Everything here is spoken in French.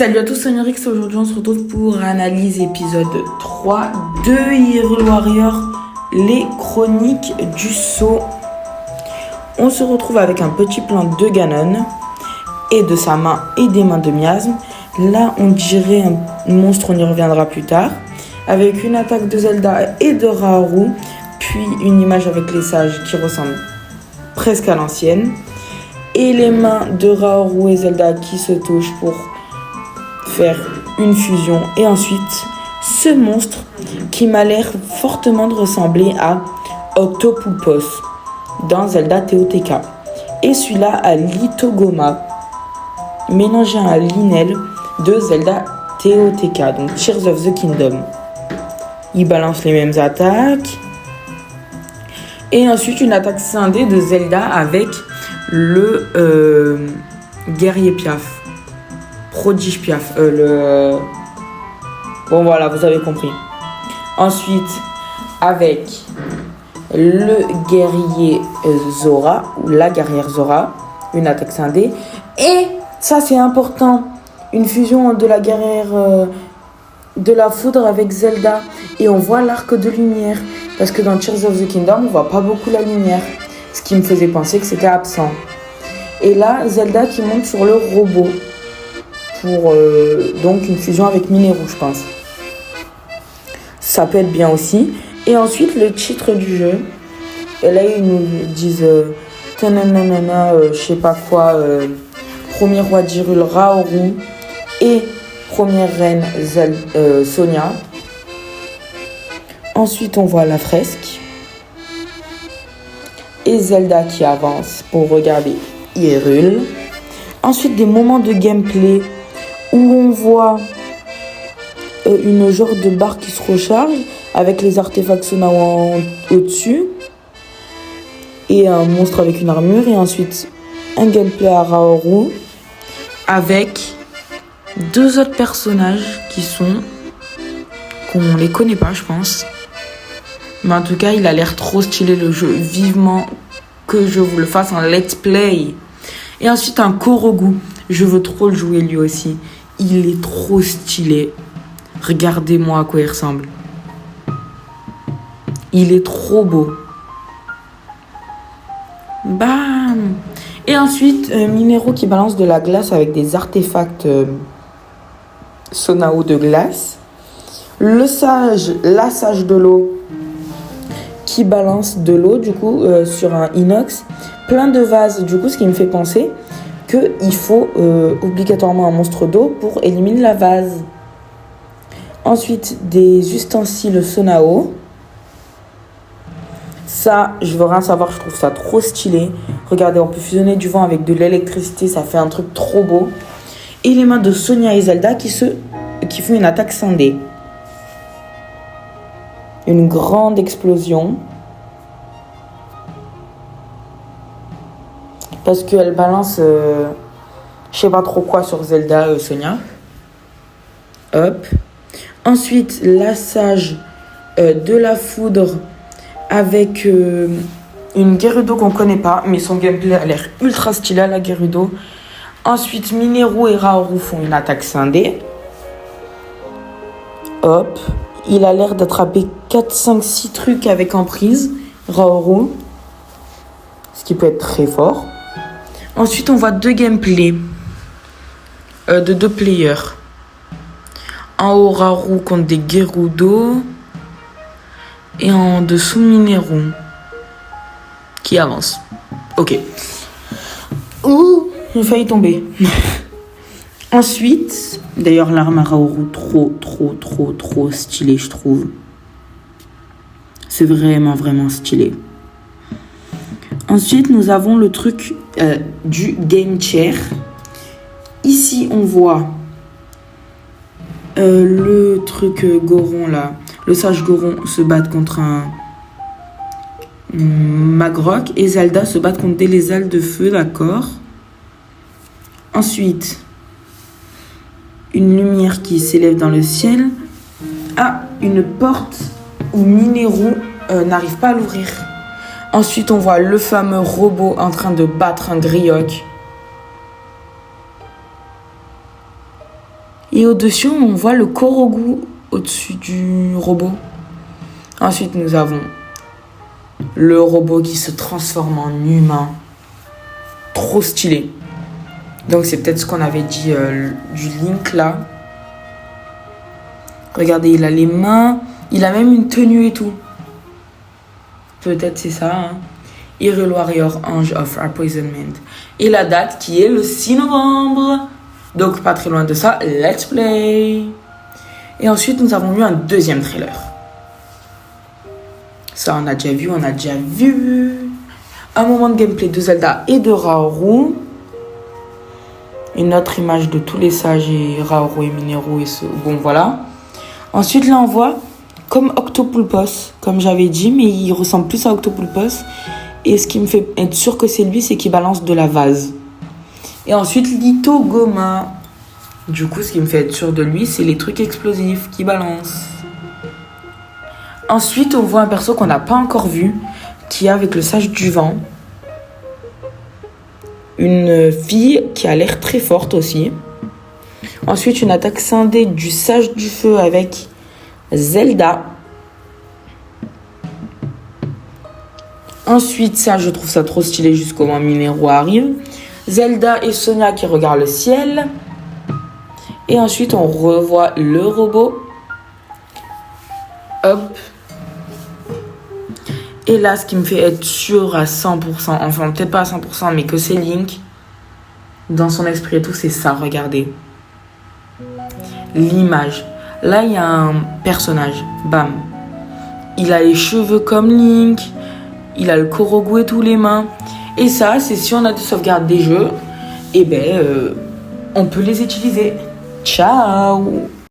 Salut à tous, c'est Nurix. Aujourd'hui on se retrouve pour analyse épisode 3 de Hyrule Warrior, les chroniques du sceau. On se retrouve avec un petit plan de Ganon et de sa main et des mains de Miasme. Là on dirait un monstre, on y reviendra plus tard. Avec une attaque de Zelda et de Raoru, puis une image avec les sages qui ressemble presque à l'ancienne. Et les mains de Raoru et Zelda qui se touchent pour faire une fusion. Et ensuite, ce monstre qui m'a l'air fortement de ressembler à Octopulpos dans Zelda TOTK. Et celui-là à Litogoma, mélangé à Linel de Zelda TOTK, donc Tears of the Kingdom. Il balance les mêmes attaques. Et ensuite, une attaque scindée de Zelda avec le guerrier Piaf. Prodige Piaf. Bon voilà, vous avez compris. Ensuite, avec le guerrier Zora, ou la guerrière Zora, une attaque scindée. Et, ça c'est important, une fusion de la guerrière de la foudre avec Zelda. Et on voit l'arc de lumière. Parce que dans Tears of the Kingdom, on voit pas beaucoup la lumière. Ce qui me faisait penser que c'était absent. Et là, Zelda qui monte sur le robot. Pour donc une fusion avec Mineru, je pense. Ça peut être bien aussi. Et ensuite, le titre du jeu. Et là, ils nous disent je sais pas quoi. Premier roi d'Hyrule, Raoru. Et première reine Sonia. Ensuite, on voit la fresque. Et Zelda qui avance pour regarder Hyrule. Ensuite, des moments de gameplay où on voit une genre de barre qui se recharge avec les artefacts Sonao au-dessus. Et un monstre avec une armure. Et ensuite, un gameplay à Raoru avec deux autres personnages qu'on les connaît pas, je pense. Mais en tout cas, il a l'air trop stylé le jeu. Vivement que je vous le fasse en let's play. Et ensuite, un Korogu. Je veux trop le jouer lui aussi. Il est trop stylé. Regardez-moi à quoi il ressemble. Il est trop beau. Bam! Et ensuite, Mineru qui balance de la glace avec des artefacts Sonao de glace. La sage de l'eau qui balance de l'eau du coup sur un inox. Plein de vases du coup, ce qui me fait penser qu'il faut obligatoirement un monstre d'eau pour éliminer la vase. Ensuite, des ustensiles Sonao. Ça, je veux rien savoir, je trouve ça trop stylé. Regardez, on peut fusionner du vent avec de l'électricité, ça fait un truc trop beau. Et les mains de Sonia et Zelda qui font une attaque scindée. Une grande explosion. Parce qu'elle balance, je sais pas trop quoi sur Zelda, Sonia. Hop. Ensuite, la sage de la foudre avec une Gerudo qu'on connaît pas, mais son gameplay a l'air ultra stylé, la Gerudo. Ensuite, Mineru et Raoru font une attaque scindée. Hop. Il a l'air d'attraper 4, 5, 6 trucs avec emprise, Raoru. Ce qui peut être très fort. Ensuite, on voit deux gameplays de deux players. En haut, Raoru contre des Gerudo. Et en dessous, Mineru qui avance. Ok. Ouh, j'ai failli tomber. Ensuite, d'ailleurs, l'arme à Raoru, trop stylé, je trouve. C'est vraiment, vraiment stylé. Ensuite, nous avons le truc du Game Chair. Ici, on voit le truc Goron, là. Le sage Goron se battre contre un Magrock. Et Zelda se battre contre des ailes de feu, d'accord. Ensuite, une lumière qui s'élève dans le ciel. Ah, une porte où Mineru n'arrive pas à l'ouvrir. Ensuite, on voit le fameux robot en train de battre un grioc. Et au-dessus, on voit le Korogu au-dessus du robot. Ensuite, nous avons le robot qui se transforme en humain. Trop stylé. Donc, c'est peut-être ce qu'on avait dit du Link là. Regardez, il a les mains. Il a même une tenue et tout. Peut-être c'est ça. Hein. Hyrule Warrior Ange of Appoisonment. Et la date qui est le 6 novembre. Donc, pas très loin de ça. Let's play. Et ensuite, nous avons eu un deuxième trailer. Ça, on a déjà vu. Un moment de gameplay de Zelda et de Raoru. Une autre image de tous les sages et Raoru et Mineru et ce... Bon, voilà. Ensuite, là, on voit comme Octopulpos, comme j'avais dit, mais il ressemble plus à Octopulpos. Et ce qui me fait être sûr que c'est lui, c'est qu'il balance de la vase. Et ensuite, Litogoma. Du coup, ce qui me fait être sûr de lui, c'est les trucs explosifs qui balancent. Ensuite, on voit un perso qu'on n'a pas encore vu, qui est avec le sage du vent. Une fille qui a l'air très forte aussi. Ensuite, une attaque scindée du sage du feu avec Zelda. Ensuite, ça, je trouve ça trop stylé jusqu'au moment où Mineru arrive. Zelda et Sonia qui regardent le ciel. Et ensuite, on revoit le robot. Hop. Et là, ce qui me fait être sûr à 100%, enfin peut-être pas à 100%, mais que c'est Link, dans son esprit et tout, c'est ça, regardez. L'image. Là, il y a un personnage, bam. Il a les cheveux comme Link, il a le Korogu et tous les mains. Et ça, c'est si on a des sauvegardes des jeux, et on peut les utiliser. Ciao!